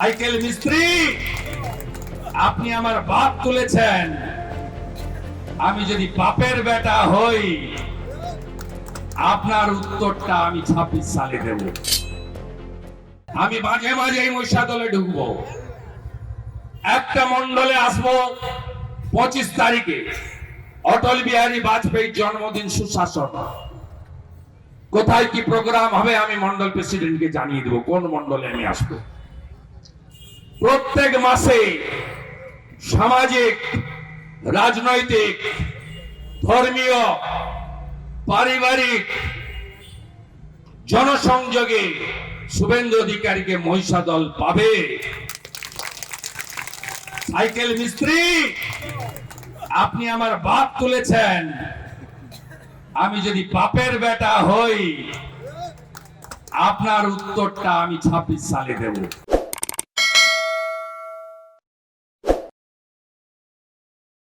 Cycle মিস্ত্রি, আপনি আমার বাপ তুলেছেন। আমি যদি বাপের বেটা হই, আপনার উত্তরটা আমি 26 সালে দেব। আমি মাঝে মাঝে এই মহিষাদলে ঢুকবো, একটা মন্ডলে আসবো 25 তারিখে অটল বিহারী বাজপেয়ীর জন্মদিন সুশাসন। কোথায় কি প্রোগ্রাম হবে আমি মন্ডল প্রেসিডেন্টকে জানিয়ে দেবো কোন মন্ডলে আমি আসবো। প্রত্যেক মাসে সামাজিক, রাজনৈতিক, ধর্মীয়, পারিবারিক জনসংযোগে শুভেন্দু অধিকারীকে মহিষাদল পাবে। সাইকেল মিস্ত্রি, আপনি আমার বাপ তুলেছেন। আমি যদি বাপের বেটা হই, আপনার উত্তরটা আমি 26 সালে দেব।